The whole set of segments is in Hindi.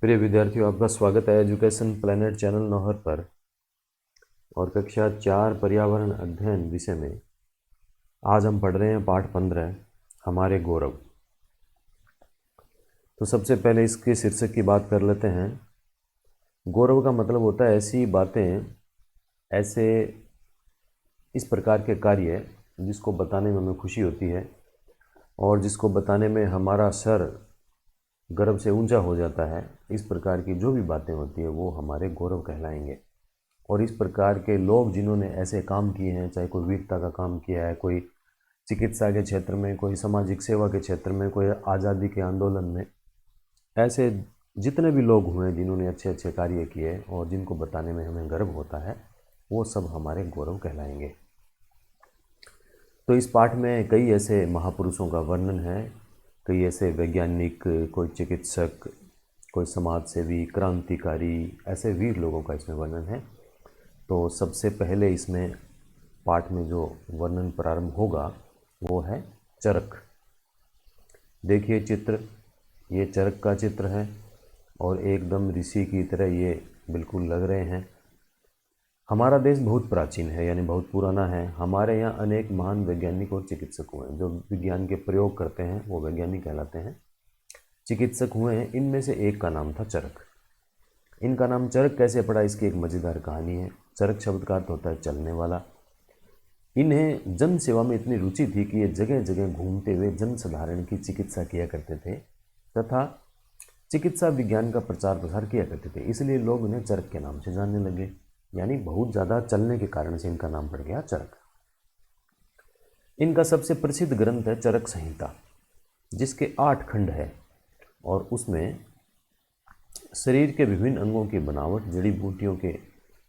प्रिय विद्यार्थियों, आपका स्वागत है एजुकेशन प्लेनेट चैनल नौहर पर। और कक्षा 4 पर्यावरण अध्ययन विषय में आज हम पढ़ रहे हैं पाठ 15, हमारे गौरव। तो सबसे पहले इसके शीर्षक की बात कर लेते हैं। गौरव का मतलब होता है ऐसी बातें, ऐसे इस प्रकार के कार्य जिसको बताने में हमें खुशी होती है और जिसको बताने में हमारा सर गर्व से ऊंचा हो जाता है। इस प्रकार की जो भी बातें होती है वो हमारे गौरव कहलाएंगे। और इस प्रकार के लोग जिन्होंने ऐसे काम किए हैं, चाहे कोई वीरता का काम किया है, कोई चिकित्सा के क्षेत्र में, कोई सामाजिक सेवा के क्षेत्र में, कोई आज़ादी के आंदोलन में, ऐसे जितने भी लोग हुए जिन्होंने अच्छे अच्छे कार्य किए और जिनको बताने में हमें गर्व होता है, वो सब हमारे गौरव कहलाएंगे। तो इस पाठ में कई ऐसे महापुरुषों का वर्णन है, कई ऐसे वैज्ञानिक, कोई चिकित्सक, कोई समाज सेवी, क्रांतिकारी, ऐसे वीर लोगों का इसमें वर्णन है। तो सबसे पहले इसमें पाठ में जो वर्णन प्रारंभ होगा वो है चरक। देखिए चित्र, ये चरक का चित्र है और एकदम ऋषि की तरह ये बिल्कुल लग रहे हैं। हमारा देश बहुत प्राचीन है, यानी बहुत पुराना है। हमारे यहाँ अनेक महान वैज्ञानिक और चिकित्सक हुए हैं। जो विज्ञान के प्रयोग करते हैं वो वैज्ञानिक कहलाते हैं। चिकित्सक हुए हैं, इनमें से एक का नाम था चरक। इनका नाम चरक कैसे पड़ा, इसकी एक मज़ेदार कहानी है। चरक शब्द का अर्थ होता है चलने वाला। इन्हें जन सेवा में इतनी रुचि थी कि ये जगह जगह घूमते हुए जन साधारण की चिकित्सा किया करते थे तथा चिकित्सा विज्ञान का प्रचार प्रसार किया करते थे। इसलिए लोग इन्हें चरक के नाम से जानने लगे, यानी बहुत ज़्यादा चलने के कारण से इनका नाम पड़ गया चरक। इनका सबसे प्रसिद्ध ग्रंथ है चरक संहिता, जिसके 8 खंड है और उसमें शरीर के विभिन्न अंगों की बनावट, जड़ी बूटियों के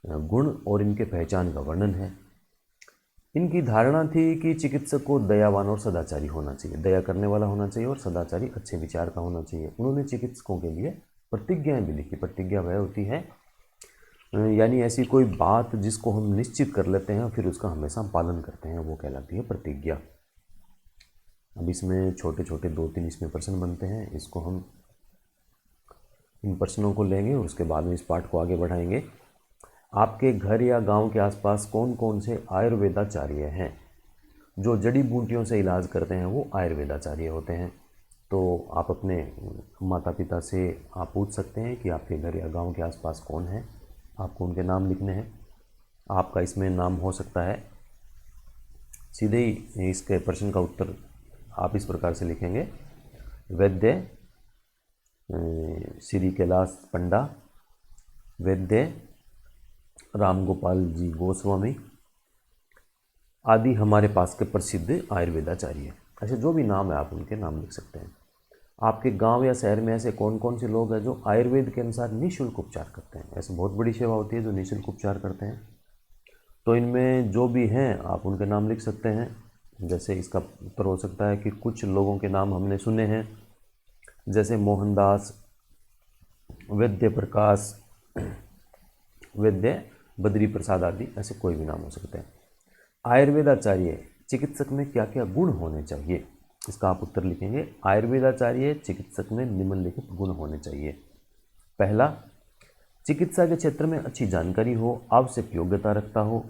गुण और इनके पहचान का वर्णन है। इनकी धारणा थी कि चिकित्सक को दयावान और सदाचारी होना चाहिए, दया करने वाला होना चाहिए और सदाचारी, अच्छे विचार का होना चाहिए। उन्होंने चिकित्सकों के लिए प्रतिज्ञाएं भी लिखी। प्रतिज्ञा वह होती है यानी ऐसी कोई बात जिसको हम निश्चित कर लेते हैं फिर उसका हमेशा पालन करते हैं, वो कहलाती है प्रतिज्ञा। अब इसमें छोटे छोटे 2-3 इसमें प्रश्न बनते हैं, इसको हम इन प्रश्नों को लेंगे और उसके बाद में इस पाठ को आगे बढ़ाएंगे। आपके घर या गांव के आसपास कौन कौन से आयुर्वेदाचार्य हैं? जो जड़ी बूटियों से इलाज करते हैं वो आयुर्वेदाचार्य होते हैं। तो आप अपने माता पिता से आप पूछ सकते हैं कि आपके घर या गांव के आसपास कौन है, आपको उनके नाम लिखने हैं। आपका इसमें नाम हो सकता है, सीधे ही इसके प्रश्न का उत्तर आप इस प्रकार से लिखेंगे: वैद्य श्री कैलाश पंडा, वैद्य राम गोपाल जी गोस्वामी आदि हमारे पास के प्रसिद्ध आयुर्वेदाचार्य। ऐसे जो भी नाम है आप उनके नाम लिख सकते हैं। आपके गांव या शहर में ऐसे कौन कौन से लोग हैं जो आयुर्वेद के अनुसार निःशुल्क उपचार करते हैं? ऐसे बहुत बड़ी सेवा होती है जो निःशुल्क उपचार करते हैं। तो इनमें जो भी हैं आप उनके नाम लिख सकते हैं। जैसे इसका उत्तर हो सकता है कि कुछ लोगों के नाम हमने सुने हैं, जैसे मोहनदास, वैद्य प्रकाश, वैद्य बद्री प्रसाद आदि, ऐसे कोई भी नाम हो सकते हैं। आयुर्वेदाचार्य चिकित्सक में क्या क्या गुण होने चाहिए, इसका आप उत्तर लिखेंगे। आयुर्वेदाचार्य चिकित्सक में निम्नलिखित गुण होने चाहिए। पहला, चिकित्सा के क्षेत्र में अच्छी जानकारी हो, आवश्यक योग्यता रखता हो।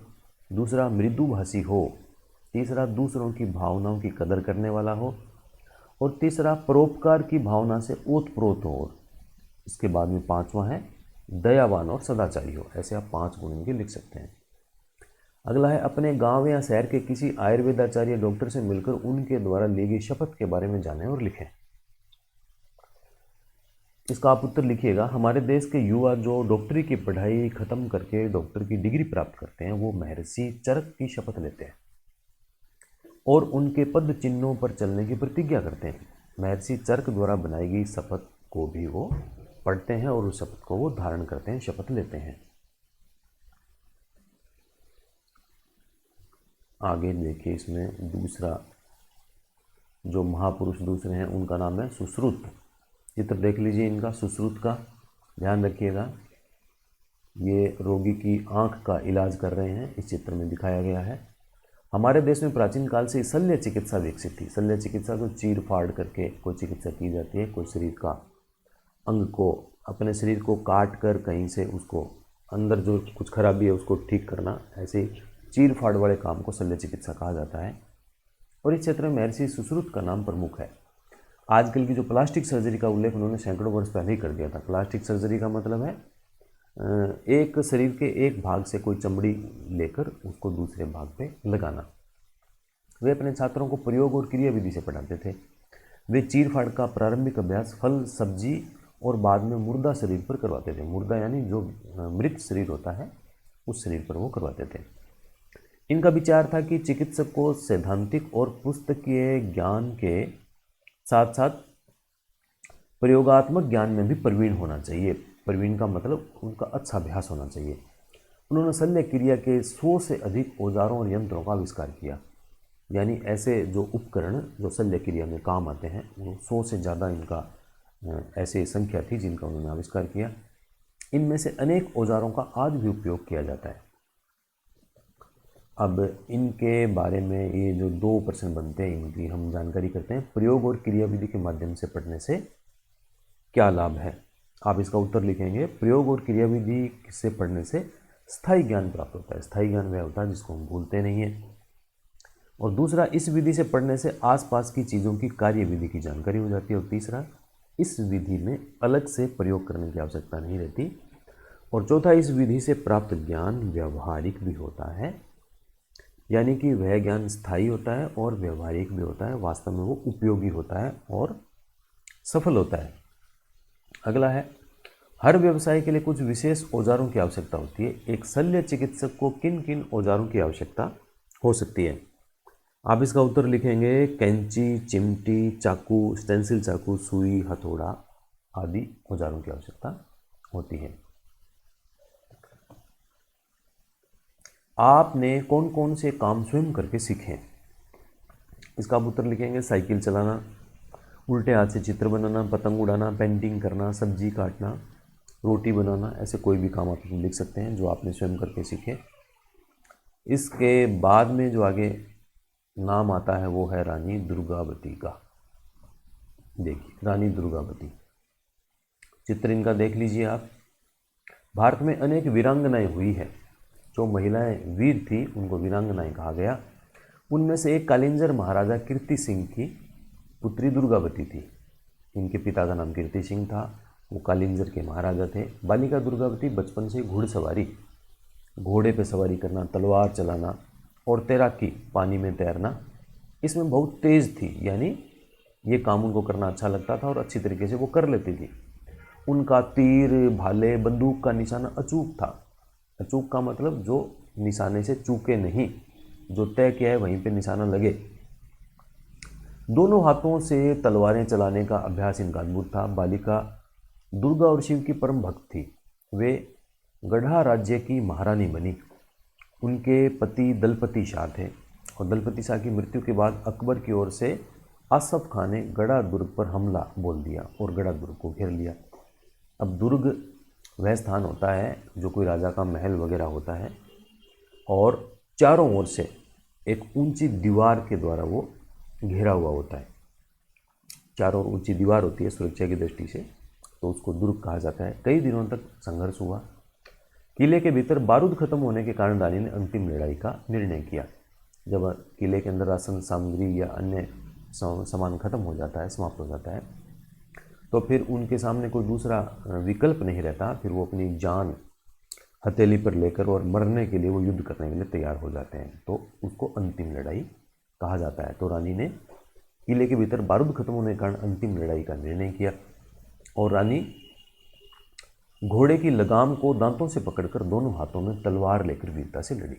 दूसरा, मृदुभाषी हो। तीसरा, दूसरों की भावनाओं की कदर करने वाला हो। और तीसरा, परोपकार की भावना से ओतप्रोत हो। इसके बाद में 5वां है दयावान और सदाचारी हो। ऐसे आप 5 गुण इनके लिख सकते हैं। अगला है, अपने गांव या शहर के किसी आयुर्वेदाचार्य डॉक्टर से मिलकर उनके द्वारा ली गई शपथ के बारे में जानें और लिखें। इसका आप उत्तर लिखिएगा। हमारे देश के युवा जो डॉक्टरी की पढ़ाई खत्म करके डॉक्टर की डिग्री प्राप्त करते हैं वो महर्षि चरक की शपथ लेते हैं और उनके पद चिन्हों पर चलने की प्रतिज्ञा करते हैं। महर्षि चरक द्वारा बनाई गई शपथ को भी वो पढ़ते हैं और उस शपथ को वो धारण करते हैं, शपथ लेते हैं। आगे देखिए, इसमें दूसरा जो महापुरुष दूसरे हैं उनका नाम है सुश्रुत। चित्र देख लीजिए इनका, सुश्रुत का ध्यान रखिएगा। ये रोगी की आंख का इलाज कर रहे हैं, इस चित्र में दिखाया गया है। हमारे देश में प्राचीन काल से शल्य चिकित्सा विकसित थी। शल्य चिकित्सा को चीर फाड़ करके कोई चिकित्सा की जाती है, कोई शरीर का अंग को अपने शरीर को काट कर कहीं से उसको अंदर जो कुछ खराबी है उसको ठीक करना, ऐसे चीर फाड़ वाले काम को शल्य चिकित्सा कहा जाता है। और इस क्षेत्र में महर्षि सुश्रुत का नाम प्रमुख है। आजकल की जो प्लास्टिक सर्जरी का उल्लेख उन्होंने सैकड़ों वर्ष पहले ही कर दिया था। प्लास्टिक सर्जरी का मतलब है एक शरीर के एक भाग से कोई चमड़ी लेकर उसको दूसरे भाग पे लगाना। वे अपने छात्रों को प्रयोग और क्रिया विधि से पढ़ाते थे। वे चीर फाड़ का प्रारंभिक अभ्यास फल, सब्जी और बाद में मुर्दा शरीर पर करवाते थे। मुर्दा यानी जो मृत शरीर होता है उस शरीर पर वो करवाते थे। इनका विचार था कि चिकित्सक को सैद्धांतिक और पुस्तकीय ज्ञान के साथ साथ प्रयोगात्मक ज्ञान में भी प्रवीण होना चाहिए। प्रवीण का मतलब उनका अच्छा अभ्यास होना चाहिए। उन्होंने शल्य क्रिया के 100 से अधिक औजारों और यंत्रों का आविष्कार किया। यानी ऐसे जो उपकरण जो शल्य क्रिया में काम आते हैं वो 100 से ज़्यादा इनका ऐसे संख्या थी जिनका उन्होंने आविष्कार किया। इनमें से अनेक औजारों का आज भी उपयोग किया जाता है। अब इनके बारे में ये जो 2 प्रश्न बनते हैं इनकी हम जानकारी करते हैं। प्रयोग और क्रिया विधि के माध्यम से पढ़ने से क्या लाभ है? आप इसका उत्तर लिखेंगे, प्रयोग और क्रिया विधि से पढ़ने से स्थायी ज्ञान प्राप्त होता है। स्थायी ज्ञान वह होता है जिसको हम भूलते नहीं हैं। और दूसरा, इस विधि से पढ़ने से आसपास की चीज़ों की कार्य विधि की जानकारी हो जाती है। और तीसरा, इस विधि में अलग से प्रयोग करने की आवश्यकता नहीं रहती। और चौथा, इस विधि से प्राप्त ज्ञान व्यवहारिक भी होता है, यानी कि वह ज्ञान स्थायी होता है और व्यवहारिक भी होता है। वास्तव में वो उपयोगी होता है और सफल होता है। अगला है, हर व्यवसाय के लिए कुछ विशेष औजारों की आवश्यकता होती है। एक शल्य चिकित्सक को किन किन औजारों की आवश्यकता हो सकती है? आप इसका उत्तर लिखेंगे, कैंची, चिमटी, चाकू, स्टेंसिल चाकू, सुई, हथौड़ा आदि औजारों की आवश्यकता होती है। आपने कौन कौन से काम स्वयं करके सीखे? इसका आप उत्तर लिखेंगे, साइकिल चलाना, उल्टे हाथ से चित्र बनाना, पतंग उड़ाना, पेंटिंग करना, सब्जी काटना, रोटी बनाना। ऐसे कोई भी काम आप लिख सकते हैं जो आपने स्वयं करके सीखे। इसके बाद में जो आगे नाम आता है वो है रानी दुर्गावती का। देखिए, रानी दुर्गावती, चित्र इनका देख लीजिए आप। भारत में अनेक वीरांगनाएं हुई है। जो महिलाएं वीर थी उनको वीरांगनाएं कहा गया। उनमें से एक कालिंजर महाराजा कीर्ति सिंह की पुत्री दुर्गावती थी। इनके पिता का नाम कीर्ति सिंह था, वो कालिंजर के महाराजा थे। बालिका दुर्गावती बचपन से घुड़सवारी, घोड़े पे सवारी करना, तलवार चलाना और तैराकी, पानी में तैरना, इसमें बहुत तेज़ थी। यानी ये काम उनको करना अच्छा लगता था और अच्छी तरीके से वो कर लेती थी। उनका तीर, भाले, बंदूक का निशाना अचूक था। अचूक का मतलब जो निशाने से चूके नहीं, जो तय किया है वहीं पे निशाना लगे। दोनों हाथों से तलवारें चलाने का अभ्यास इनका अद्भुत था। बालिका दुर्गा और शिव की परम भक्त थी। वे गढ़ा राज्य की महारानी बनी। उनके पति दलपति शाह थे और दलपति शाह की मृत्यु के बाद अकबर की ओर से आसफ खान ने गढ़ा दुर्ग पर हमला बोल दिया और गढ़ा दुर्ग को घेर लिया। अब दुर्ग वह स्थान होता है जो कोई राजा का महल वगैरह होता है और चारों ओर से एक ऊंची दीवार के द्वारा वो घेरा हुआ होता है। चारों ओर ऊंची दीवार होती है सुरक्षा की दृष्टि से, तो उसको दुर्ग कहा जाता है। कई दिनों तक संघर्ष हुआ। किले के भीतर बारूद खत्म होने के कारण रानी ने अंतिम लड़ाई का निर्णय किया। जब किले के अंदर राशन सामग्री या अन्य सामान खत्म हो जाता है, समाप्त हो जाता है, तो फिर उनके सामने कोई दूसरा विकल्प नहीं रहता। फिर वो अपनी जान हथेली पर लेकर और मरने के लिए वो युद्ध करने के लिए तैयार हो जाते हैं, तो उसको अंतिम लड़ाई कहा जाता है। तो रानी ने किले के भीतर बारूद खत्म होने के कारण अंतिम लड़ाई का निर्णय किया और रानी घोड़े की लगाम को दांतों से पकड़कर दोनों हाथों में तलवार लेकर वीरता से लड़ी।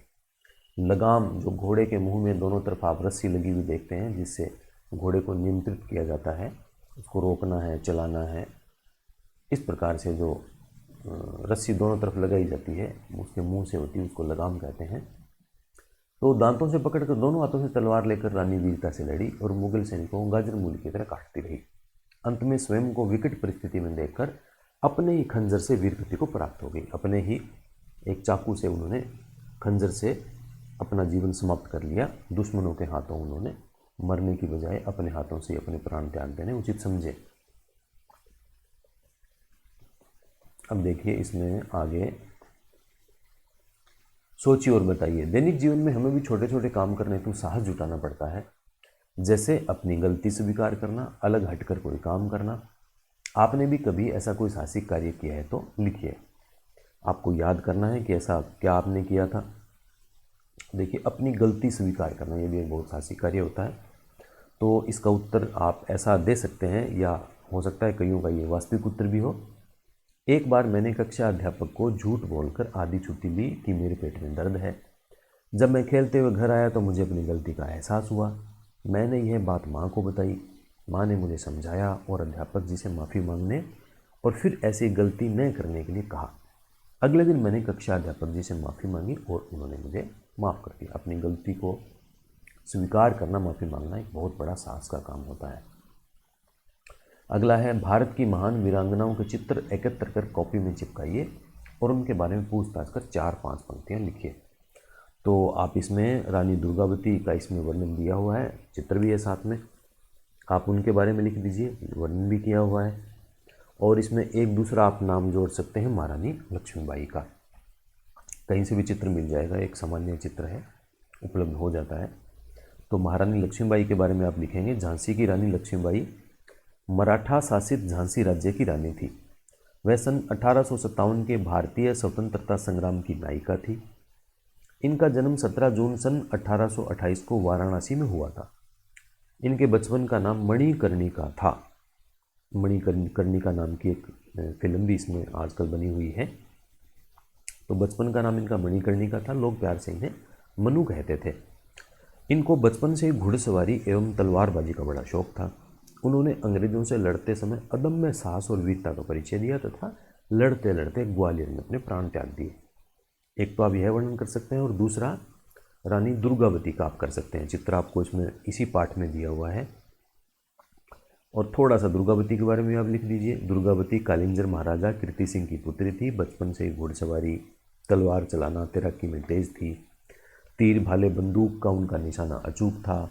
लगाम जो घोड़े के मुंह में दोनों तरफ आप रस्सी लगी हुई देखते हैं, जिससे घोड़े को नियंत्रित किया जाता है, उसको रोकना है, चलाना है। इस प्रकार से जो रस्सी दोनों तरफ लगाई जाती है उसके मुंह से होती है, उसको लगाम कहते हैं। तो दांतों से पकड़कर दोनों हाथों से तलवार लेकर रानी वीरता से लड़ी और मुगल सैनिकों को गाजर मूली की तरह काटती रही। अंत में स्वयं को विकट परिस्थिति में देखकर अपने ही खंजर से वीरगति को प्राप्त हो गई। अपने ही एक चाकू से उन्होंने खंजर से अपना जीवन समाप्त कर लिया। दुश्मनों के हाथों उन्होंने मरने की बजाय अपने हाथों से अपने प्राण त्याग देने उचित समझे। अब देखिए इसमें आगे, सोचिए और बताइए। दैनिक जीवन में हमें भी छोटे छोटे काम करने हेतु साहस जुटाना पड़ता है, जैसे अपनी गलती स्वीकार करना, अलग हटकर कोई काम करना। आपने भी कभी ऐसा कोई साहसिक कार्य किया है तो लिखिए। आपको याद करना है कि ऐसा क्या आपने किया था। देखिए, अपनी गलती स्वीकार करना, ये भी एक बहुत साहसिक कार्य होता है। तो इसका उत्तर आप ऐसा दे सकते हैं, या हो सकता है कईयों का ये वास्तविक उत्तर भी हो। एक बार मैंने कक्षा अध्यापक को झूठ बोलकर आधी छुट्टी ली कि मेरे पेट में दर्द है। जब मैं खेलते हुए घर आया तो मुझे अपनी गलती का एहसास हुआ। मैंने यह बात माँ को बताई। माँ ने मुझे समझाया और अध्यापक जी से माफ़ी मांगने और फिर ऐसी गलती न करने के लिए कहा। अगले दिन मैंने कक्षा अध्यापक जी से माफ़ी मांगी और उन्होंने मुझे माफ़ कर दिया। अपनी गलती को स्वीकार करना, माफ़ी मांगना एक बहुत बड़ा साहस का काम होता है। अगला है, भारत की महान वीरांगनाओं के चित्र एकत्र कर कॉपी में चिपकाइए और उनके बारे में पूछताछ कर 4-5 पंक्तियाँ लिखिए। तो आप इसमें रानी दुर्गावती का इसमें वर्णन दिया हुआ है, चित्र भी है साथ में, आप उनके बारे में लिख दीजिए, वर्णन भी किया हुआ है। और इसमें एक दूसरा आप नाम जोड़ सकते हैं, महारानी लक्ष्मीबाई का। कहीं से भी चित्र मिल जाएगा, एक सामान्य चित्र है, उपलब्ध हो जाता है। तो महारानी लक्ष्मीबाई के बारे में आप लिखेंगे, झांसी की रानी लक्ष्मीबाई मराठा शासित झांसी राज्य की रानी थी। वह सन 1857 के भारतीय स्वतंत्रता संग्राम की नायिका थी। इनका जन्म 17 जून सन 1828 को वाराणसी में हुआ था। इनके बचपन का नाम मणिकर्णिका था। मणिकर्णिका नाम की एक फिल्म भी इसमें आजकल बनी हुई है। तो बचपन का नाम इनका मणिकर्णिका था, लोग प्यार से इन्हें मनु कहते थे। इनको बचपन से ही घुड़सवारी एवं तलवारबाजी का बड़ा शौक था। उन्होंने अंग्रेजों से लड़ते समय अदम्य साहस और वीरता का परिचय दिया तथा लड़ते लड़ते ग्वालियर में अपने प्राण त्याग दिए। एक तो आप यह वर्णन कर सकते हैं और दूसरा रानी दुर्गावती का आप कर सकते हैं। चित्र आपको इसमें इसी पाठ में दिया हुआ है और थोड़ा सा दुर्गावती के बारे में आप लिख दीजिए। दुर्गावती कालिंजर महाराजा कीर्ति सिंह की पुत्री थी। बचपन से ही घुड़सवारी, तलवार चलाना, तैराकी में तेज थी। तीर भाले बंदूक का उनका निशाना अचूक था।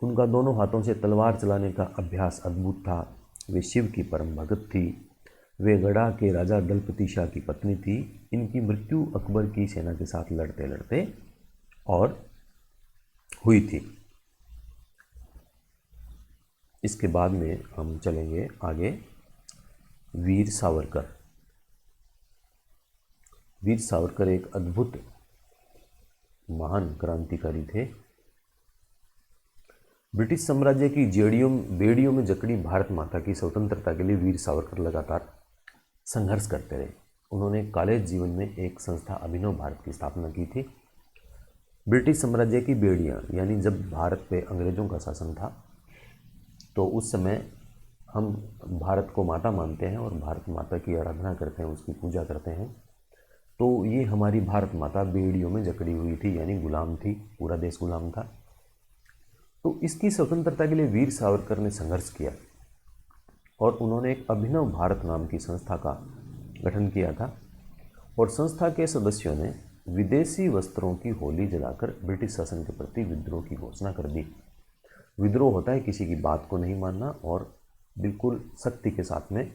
उनका दोनों हाथों से तलवार चलाने का अभ्यास अद्भुत था। वे शिव की परम भगत थी। वे गढ़ा के राजा दलपति शाह की पत्नी थी। इनकी मृत्यु अकबर की सेना के साथ लड़ते लड़ते और हुई थी। इसके बाद में हम चलेंगे आगे। वीर सावरकर। वीर सावरकर एक अद्भुत महान क्रांतिकारी थे। ब्रिटिश साम्राज्य की बेड़ियों में जकड़ी भारत माता की स्वतंत्रता के लिए वीर सावरकर लगातार संघर्ष करते रहे। उन्होंने कॉलेज जीवन में एक संस्था अभिनव भारत की स्थापना की थी। ब्रिटिश साम्राज्य की बेड़ियाँ, यानी जब भारत पे अंग्रेजों का शासन था तो उस समय हम भारत को माता मानते हैं और भारत माता की आराधना करते हैं, उसकी पूजा करते हैं। तो ये हमारी भारत माता बेड़ियों में जकड़ी हुई थी, यानी गुलाम थी, पूरा देश गुलाम था। तो इसकी स्वतंत्रता के लिए वीर सावरकर ने संघर्ष किया और उन्होंने एक अभिनव भारत नाम की संस्था का गठन किया था। और संस्था के सदस्यों ने विदेशी वस्त्रों की होली जलाकर ब्रिटिश शासन के प्रति विद्रोह की घोषणा कर दी। विद्रोह होता है किसी की बात को नहीं मानना और बिल्कुल सख्ती के साथ में,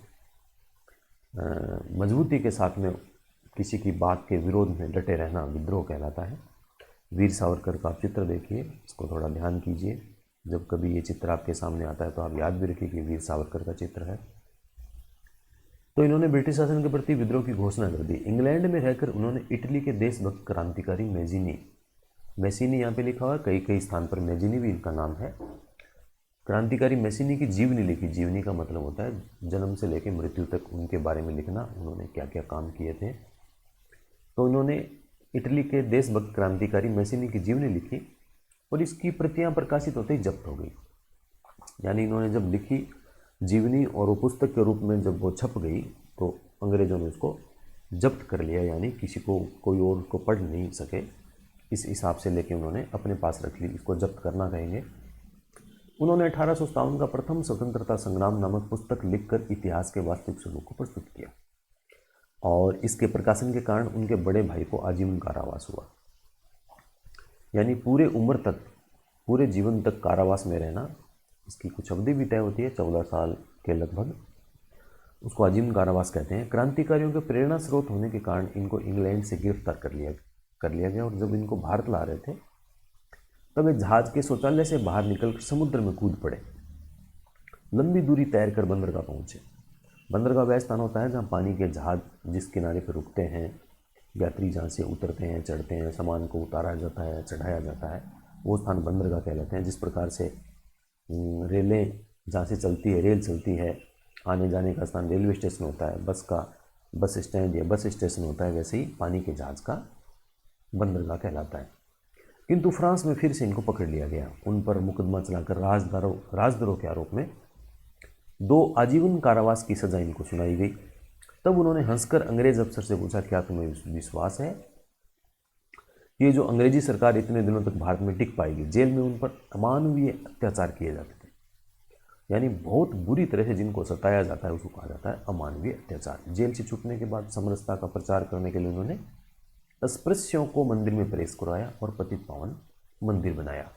मजबूती के साथ में किसी की बात के विरोध में डटे रहना विद्रोह कहलाता है। वीर सावरकर का आप चित्र देखिए, इसको थोड़ा ध्यान कीजिए। जब कभी ये चित्र आपके सामने आता है तो आप याद भी रखिए कि वीर सावरकर का चित्र है। तो इन्होंने ब्रिटिश शासन के प्रति विद्रोह की घोषणा कर दी। इंग्लैंड में रहकर उन्होंने इटली के देशभक्त क्रांतिकारी मैजीनी यहाँ पे लिखा हुआ है, कई स्थान पर मैजीनी भी इनका नाम है। क्रांतिकारी मैजीनी की जीवनी लिखी। जीवनी का मतलब होता है जन्म से लेकर मृत्यु तक उनके बारे में लिखना, उन्होंने क्या क्या काम किए थे। तो इन्होंने इटली के देशभक्त क्रांतिकारी मैजीनी की जीवनी लिखी और इसकी प्रतियां प्रकाशित होते ही जब्त हो गई। यानी इन्होंने जब लिखी जीवनी और वो पुस्तक के रूप में जब वो छप गई तो अंग्रेजों ने उसको जब्त कर लिया, यानी किसी को कोई और उसको पढ़ नहीं सके, इस हिसाब से लेके उन्होंने अपने पास रख ली। इसको जब्त करना कहेंगे। उन्होंने 1857 का प्रथम स्वतंत्रता संग्राम नामक पुस्तक लिखकर इतिहास के वास्तविक स्वरूप को प्रस्तुत किया और इसके प्रकाशन के कारण उनके बड़े भाई को आजीवन कारावास हुआ। यानी पूरे जीवन तक कारावास में रहना, इसकी कुछ अवधि भी तय होती है, 14 साल के लगभग। उसको आजीवन कारावास कहते हैं। क्रांतिकारियों के प्रेरणा स्रोत होने के कारण इनको इंग्लैंड से गिरफ्तार कर लिया गया, और जब इनको भारत ला रहे थे तब वे जहाज के शौचालय से बाहर निकलकर समुद्र में कूद पड़े। लंबी दूरी तैर कर बंदरगाह पहुंचे। बंदरगाह वह स्थान होता है जहां पानी के जहाज जिस किनारे पर रुकते हैं, यात्री जहाँ से उतरते हैं, चढ़ते हैं, सामान को उतारा जाता है, चढ़ाया जाता है, वो स्थान बंदरगाह कहलाते हैं। जिस प्रकार से रेलें जहाँ से चलती है, रेल चलती है, आने जाने का स्थान रेलवे स्टेशन होता है, बस स्टैंड या बस स्टेशन होता है, वैसे ही पानी के जहाज का बंदरगाह कहलाता है। किंतु फ्रांस में फिर से इनको पकड़ लिया गया। उन पर मुकदमा चलाकर राजद्रोह के आरोप में 2 आजीवन कारावास की सजा इनको सुनाई गई। तब उन्होंने हंसकर अंग्रेज अफसर से पूछा, क्या तुम्हें विश्वास है ये जो अंग्रेजी सरकार इतने दिनों तक भारत में टिक पाएगी? जेल में उन पर अमानवीय अत्याचार किए जाते थे, यानी बहुत बुरी तरह से जिनको सताया जाता है उसको कहा जाता है अमानवीय अत्याचार। जेल से छूटने के बाद समरसता का प्रचार करने के लिए उन्होंने अस्पृश्यों को मंदिर में प्रवेश करवाया और पतित पावन मंदिर बनाया।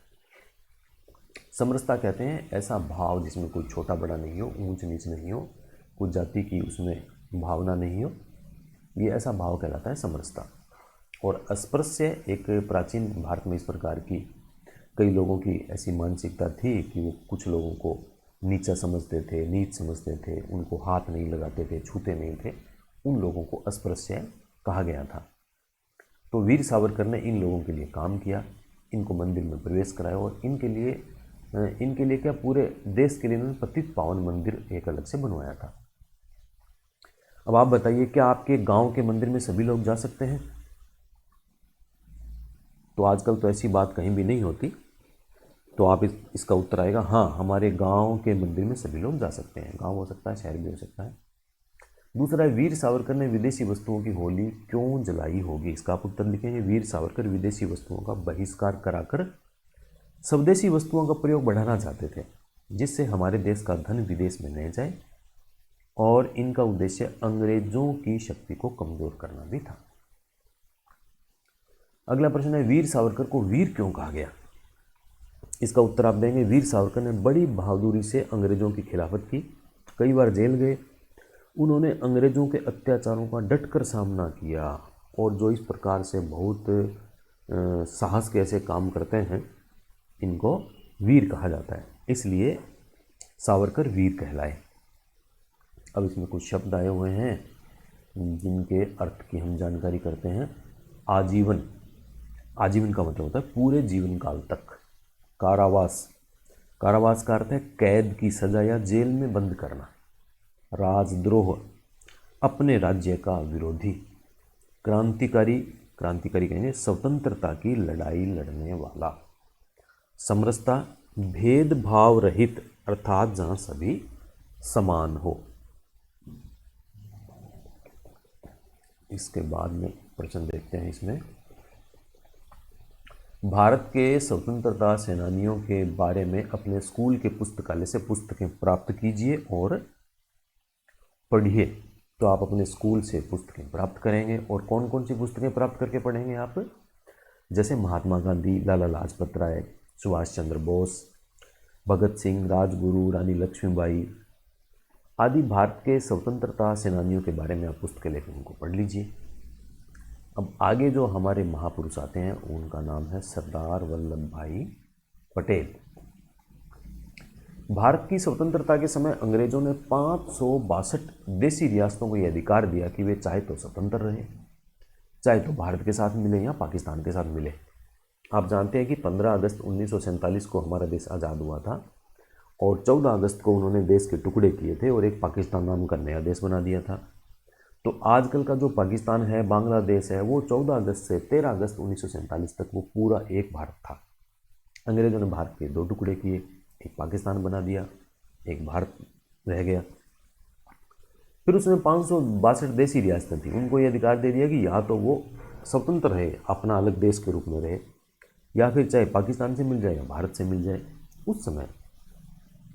समरसता कहते हैं ऐसा भाव जिसमें कोई छोटा बड़ा नहीं हो, ऊंच नीच नहीं हो, कोई जाति की उसमें भावना नहीं हो, ये ऐसा भाव कहलाता है समरसता। और अस्पृश्य एक प्राचीन भारत में इस प्रकार की कई लोगों की ऐसी मानसिकता थी कि वो कुछ लोगों को नीचा समझते थे, नीच समझते थे, उनको हाथ नहीं लगाते थे, छूते नहीं थे, उन लोगों को अस्पृश्य कहा गया था। तो वीर सावरकर ने इन लोगों के लिए काम किया, इनको मंदिर में प्रवेश कराया, और इनके लिए क्या पूरे देश के लिए इन्होंने पतित पावन मंदिर एक अलग से बनवाया था। अब आप बताइए, क्या आपके गांव के मंदिर में सभी लोग जा सकते हैं? तो आजकल तो ऐसी बात कहीं भी नहीं होती। तो आप इसका उत्तर आएगा हाँ, हमारे गांव के मंदिर में सभी लोग जा सकते हैं। गांव हो सकता है, शहर भी हो सकता है। दूसरा है, वीर सावरकर ने विदेशी वस्तुओं की होली क्यों जलाई होगी? इसका आप उत्तर लिखेंगे, वीर सावरकर विदेशी वस्तुओं का बहिष्कार कराकर स्वदेशी वस्तुओं का प्रयोग बढ़ाना चाहते थे, जिससे हमारे देश का धन विदेश में न जाए, और इनका उद्देश्य अंग्रेजों की शक्ति को कमजोर करना भी था। अगला प्रश्न है, वीर सावरकर को वीर क्यों कहा गया? इसका उत्तर आप देंगे, वीर सावरकर ने बड़ी बहादुरी से अंग्रेजों की खिलाफत की, कई बार जेल गए, उन्होंने अंग्रेजों के अत्याचारों का डटकर सामना किया, और जो इस प्रकार से बहुत साहस के ऐसे काम करते हैं, इनको वीर कहा जाता है, इसलिए सावरकर वीर कहलाए। अब इसमें कुछ शब्द आए हुए हैं जिनके अर्थ की हम जानकारी करते हैं। आजीवन, आजीवन का मतलब होता है पूरे जीवन काल तक। कारावास, कारावास का अर्थ है कैद की सजा या जेल में बंद करना। राजद्रोह, अपने राज्य का विरोधी। क्रांतिकारी, क्रांतिकारी कहेंगे स्वतंत्रता की लड़ाई लड़ने वाला। समरसता, भेदभाव रहित, अर्थात जहां सभी समान हो। इसके बाद में प्रश्न देखते हैं। इसमें भारत के स्वतंत्रता सेनानियों के बारे में अपने स्कूल के पुस्तकालय से पुस्तकें प्राप्त कीजिए और पढ़िए। तो आप अपने स्कूल से पुस्तकें प्राप्त करेंगे, और कौन कौन सी पुस्तकें प्राप्त करके पढ़ेंगे आप? जैसे महात्मा गांधी, लाला लाजपत राय, सुभाष चंद्र बोस, भगत सिंह, राजगुरु, रानी लक्ष्मीबाई आदि भारत के स्वतंत्रता सेनानियों के बारे में आप पुस्तकें लेकर उनको पढ़ लीजिए। अब आगे जो हमारे महापुरुष आते हैं उनका नाम है सरदार वल्लभ भाई पटेल। भारत की स्वतंत्रता के समय अंग्रेजों ने 562 देसी रियासतों को यह अधिकार दिया कि वे चाहे तो स्वतंत्र रहे, चाहे तो भारत के साथ मिले या पाकिस्तान के साथ मिले। आप जानते हैं कि 15 अगस्त 1947 को हमारा देश आज़ाद हुआ था, और 14 अगस्त को उन्होंने देश के टुकड़े किए थे और एक पाकिस्तान नाम का नया देश बना दिया था। तो आजकल का जो पाकिस्तान है, बांग्लादेश है, वो 14 अगस्त से 13 अगस्त 1947 तक वो पूरा एक भारत था। अंग्रेजों ने भारत के 2 टुकड़े किए, एक पाकिस्तान बना दिया, एक भारत रह गया। फिर उसमें 562 देसी रियासतें थी, उनको ये अधिकार दे दिया कि या तो वो स्वतंत्र रहे, अपना अलग देश के रूप में रहे, या फिर चाहे पाकिस्तान से मिल जाए या भारत से मिल जाए। उस समय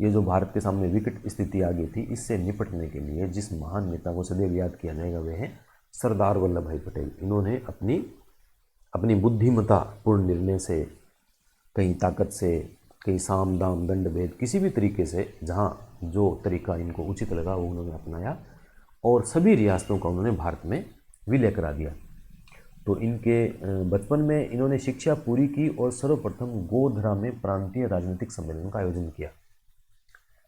ये जो भारत के सामने विकट स्थिति आ गई थी, इससे निपटने के लिए जिस महान नेता को सदैव याद किया जाएगा वे है सरदार वल्लभ भाई पटेल। इन्होंने अपनी बुद्धिमता पूर्ण निर्णय से, कहीं ताकत से, कहीं साम दाम दंड भेद, किसी भी तरीके से जहाँ जो तरीका इनको उचित लगा वो उन्होंने अपनाया, और सभी रियासतों का उन्होंने भारत में विलय करा दिया। तो इनके बचपन में इन्होंने शिक्षा पूरी की और सर्वप्रथम गोधरा में प्रांतीय राजनीतिक सम्मेलन का आयोजन किया।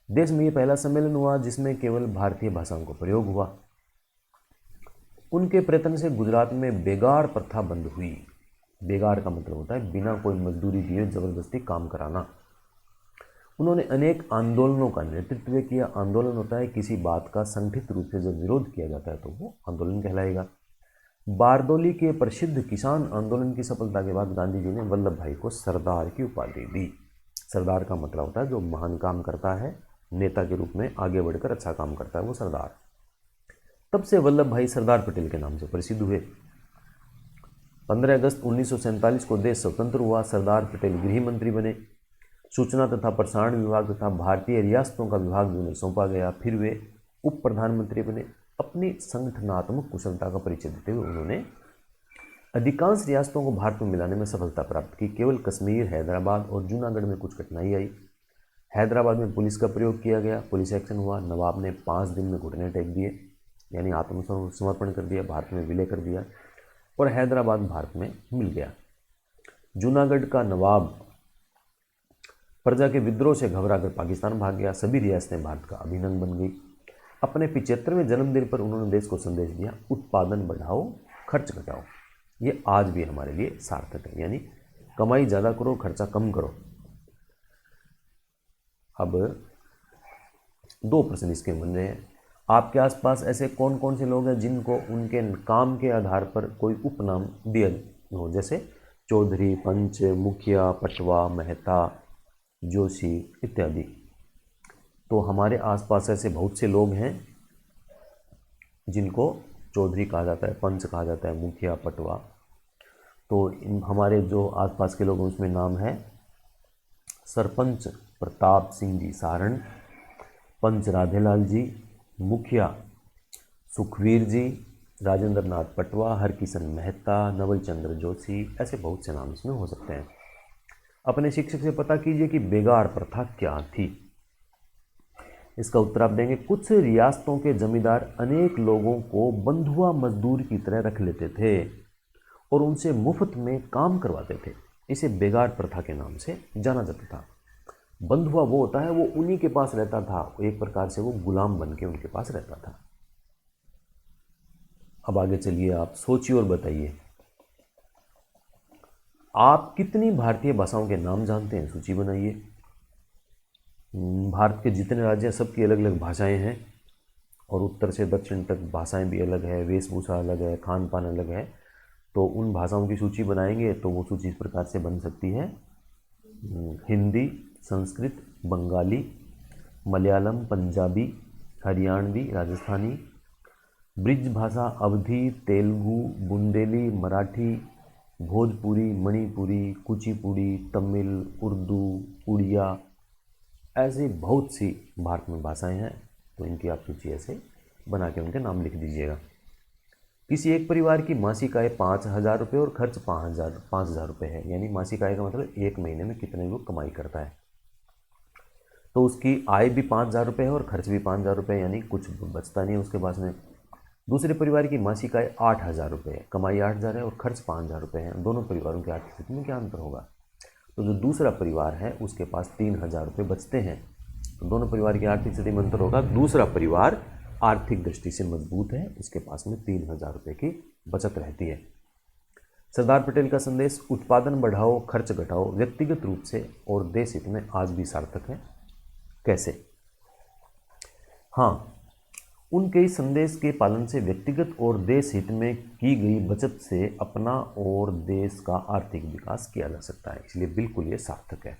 देश में ये पहला सम्मेलन हुआ जिसमें केवल भारतीय भाषाओं का प्रयोग हुआ। उनके प्रयत्न से गुजरात में बेगार प्रथा बंद हुई। बेगार का मतलब होता है बिना कोई मजदूरी दिए जबरदस्ती काम कराना। उन्होंने अनेक आंदोलनों का नेतृत्व किया। आंदोलन होता है किसी बात का संगठित रूप से जब विरोध किया जाता है तो वो आंदोलन कहलाएगा। बारदौली के प्रसिद्ध किसान आंदोलन की सफलता के बाद गांधी जी ने वल्लभ भाई को सरदार की उपाधि दी। सरदार का मतलब होता है जो महान काम करता है, नेता के रूप में आगे बढ़कर अच्छा काम करता है, वो सरदार। तब से वल्लभ भाई सरदार पटेल के नाम से प्रसिद्ध हुए। 15 अगस्त 1947 को देश स्वतंत्र हुआ। सरदार पटेल गृह मंत्री बने। सूचना तथा प्रसारण विभाग तथा भारतीय रियासतों का विभाग भी उन्हें सौंपा गया। फिर वे उप प्रधानमंत्री बने। अपनी संगठनात्मक कुशलता का परिचय देते हुए उन्होंने अधिकांश रियासतों को भारत में मिलाने में सफलता प्राप्त की। केवल कश्मीर, हैदराबाद और जूनागढ़ में कुछ कठिनाई आई। हैदराबाद में पुलिस का प्रयोग किया गया, पुलिस एक्शन हुआ। नवाब ने 5 दिन में घुटने टेक दिए, यानी आत्मसमर्पण कर दिया, भारत में विलय कर दिया और हैदराबाद भारत में मिल गया। जूनागढ़ का नवाब प्रजा के विद्रोह से घबराकर पाकिस्तान भाग गया। सभी रियासतें भारत का अभिन्न अंग बन गई। अपने 75वें जन्मदिन पर उन्होंने देश को संदेश दिया, उत्पादन बढ़ाओ, खर्च घटाओ। ये आज भी हमारे लिए सार्थक है, यानी कमाई ज़्यादा करो, खर्चा कम करो। अब 2 प्रश्न इसके बन रहे हैं। आपके आसपास ऐसे कौन कौन से लोग हैं जिनको उनके काम के आधार पर कोई उपनाम दिया हो, जैसे चौधरी, पंच, मुखिया, पटवा, मेहता, जोशी इत्यादि। तो हमारे आसपास ऐसे बहुत से लोग हैं जिनको चौधरी कहा जाता है, पंच कहा जाता है, मुखिया, पटवा। तो हमारे जो आसपास के लोग हैं उसमें नाम है सरपंच प्रताप सिंह जी सारण, पंच राधेलाल जी, मुखिया सुखवीर जी, राजेंद्र नाथ पटवा, हरकिशन मेहता, नवल चंद्र जोशी। ऐसे बहुत से नाम इसमें हो सकते हैं। अपने शिक्षक से पता कीजिए कि बेगार प्रथा क्या थी। इसका उत्तर आप देंगे, कुछ रियासतों के जमींदार अनेक लोगों को बंधुआ मजदूर की तरह रख लेते थे और उनसे मुफ्त में काम करवाते थे। इसे बेगार प्रथा के नाम से जाना जाता था। बंधुआ वो होता है वो उन्हीं के पास रहता था, एक प्रकार से वो गुलाम बन के उनके पास रहता था। अब आगे चलिए, आप सोचिए और बताइए, आप कितनी भारतीय भाषाओं के नाम जानते हैं? सूची बनाइए। भारत के जितने राज्य हैं सबकी अलग अलग भाषाएं हैं और उत्तर से दक्षिण तक भाषाएं भी अलग है, वेशभूषा अलग है, खान पान अलग है। तो उन भाषाओं की सूची बनाएंगे तो वो सूची इस प्रकार से बन सकती है: हिंदी, संस्कृत, बंगाली, मलयालम, पंजाबी, हरियाणवी, राजस्थानी, ब्रिज भाषा, अवधी, तेलुगु, बुंदेली, मराठी, भोजपुरी, मणिपुरी, कुचिपुड़ी, तमिल, उर्दू, उड़िया। ऐसी बहुत सी भारत में भाषाएं हैं। तो इनकी आप सूची ऐसे बना के उनके नाम लिख दीजिएगा। किसी एक परिवार की मासिक आय 5,000 रुपये और खर्च 5,000 रुपये है, यानी मासिक आय का मतलब एक महीने में कितने वो कमाई करता है। तो उसकी आय भी 5,000 रुपये है और खर्च भी 5,000 रुपये, यानी कुछ बचता नहीं है उसके पास में। दूसरे परिवार की मासिक आय 8,000 रुपये है, कमाई 8,000 है और खर्च 5,000 रुपये है। दोनों परिवारों की आर्थिक स्थिति में क्या अंतर होगा? तो जो दूसरा परिवार है उसके पास 3,000 रुपये बचते हैं। तो दोनों परिवार की आर्थिक स्थिति में अंतर होगा। दूसरा परिवार आर्थिक दृष्टि से मजबूत है, उसके पास में 3,000 रुपये की बचत रहती है। सरदार पटेल का संदेश उत्पादन बढ़ाओ, खर्च घटाओ व्यक्तिगत रूप से और देश हित में आज भी सार्थक है। कैसे? हाँ, उनके इस संदेश के पालन से व्यक्तिगत और देश हित में की गई बचत से अपना और देश का आर्थिक विकास किया जा सकता है, इसलिए बिल्कुल ये सार्थक है।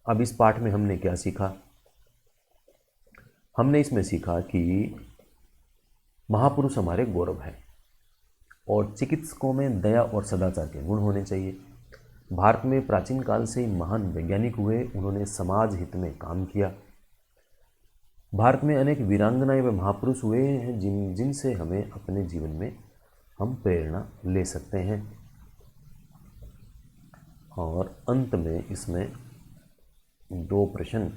अब इस पाठ में हमने क्या सीखा? हमने इसमें सीखा कि महापुरुष हमारे गौरव है और चिकित्सकों में दया और सदाचार के गुण होने चाहिए। भारत में प्राचीन काल से ही महान वैज्ञानिक हुए, उन्होंने समाज हित में काम किया। भारत में अनेक वीरांगनाएं व महापुरुष हुए हैं जिनसे हमें अपने जीवन में हम प्रेरणा ले सकते हैं। और अंत में इसमें 2 प्रश्न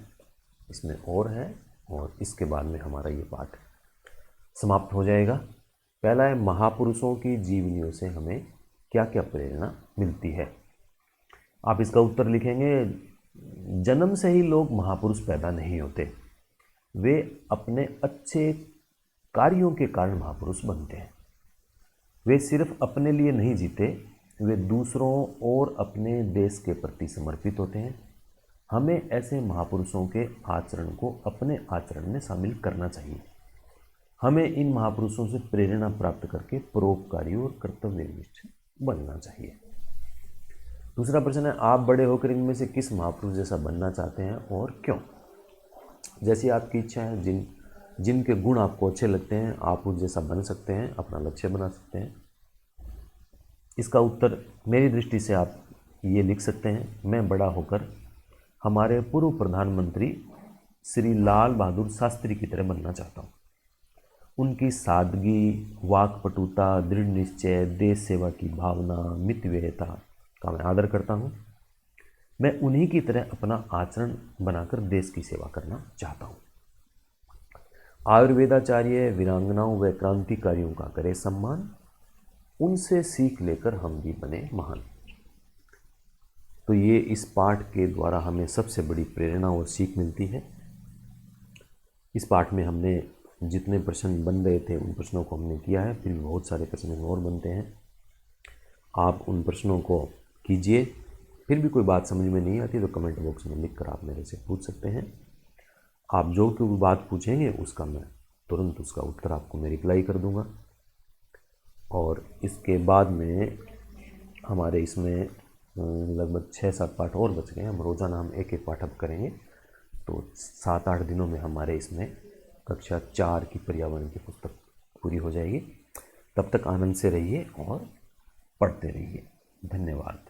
इसमें और है और इसके बाद में हमारा ये पाठ समाप्त हो जाएगा। पहला है महापुरुषों की जीवनियों से हमें क्या क्या प्रेरणा मिलती है। आप इसका उत्तर लिखेंगे, जन्म से ही लोग महापुरुष पैदा नहीं होते, वे अपने अच्छे कार्यों के कारण महापुरुष बनते हैं। वे सिर्फ अपने लिए नहीं जीते, वे दूसरों और अपने देश के प्रति समर्पित होते हैं। हमें ऐसे महापुरुषों के आचरण को अपने आचरण में शामिल करना चाहिए। हमें इन महापुरुषों से प्रेरणा प्राप्त करके परोपकारी और कर्तव्यनिष्ठ बनना चाहिए। दूसरा प्रश्न है, आप बड़े होकर इनमें से किस महापुरुष जैसा बनना चाहते हैं और क्यों? जैसी आपकी इच्छा है, जिनके गुण आपको अच्छे लगते हैं, आप उस जैसा बन सकते हैं, अपना लक्ष्य बना सकते हैं। इसका उत्तर मेरी दृष्टि से आप ये लिख सकते हैं, मैं बड़ा होकर हमारे पूर्व प्रधानमंत्री श्री लाल बहादुर शास्त्री की तरह बनना चाहता हूँ। उनकी सादगी, वाकपटुता, दृढ़ निश्चय, देश सेवा की भावना, मितव्ययिता का मैं आदर करता हूँ। मैं उन्हीं की तरह अपना आचरण बनाकर देश की सेवा करना चाहता हूँ। आयुर्वेदाचार्य, वीरांगनाओं व क्रांतिकारियों का करे सम्मान, उनसे सीख लेकर हम भी बने महान। तो ये इस पाठ के द्वारा हमें सबसे बड़ी प्रेरणा और सीख मिलती है। इस पाठ में हमने जितने प्रश्न बन रहे थे उन प्रश्नों को हमने किया है, फिर भी बहुत सारे प्रश्न और बनते हैं। आप उन प्रश्नों को कीजिए। फिर भी कोई बात समझ में नहीं आती तो कमेंट बॉक्स में लिख कर आप मेरे से पूछ सकते हैं। आप जो कोई बात पूछेंगे उसका मैं तुरंत उसका उत्तर आपको मैं रिप्लाई कर दूंगा। और इसके बाद में हमारे इसमें लगभग 6-7 पाठ और बच गए। हम रोज़ाना एक एक पाठ अब करेंगे, तो 7-8 दिनों में हमारे इसमें कक्षा 4 की पर्यावरण की पुस्तक पूरी हो जाएगी। तब तक आनंद से रहिए और पढ़ते रहिए। धन्यवाद।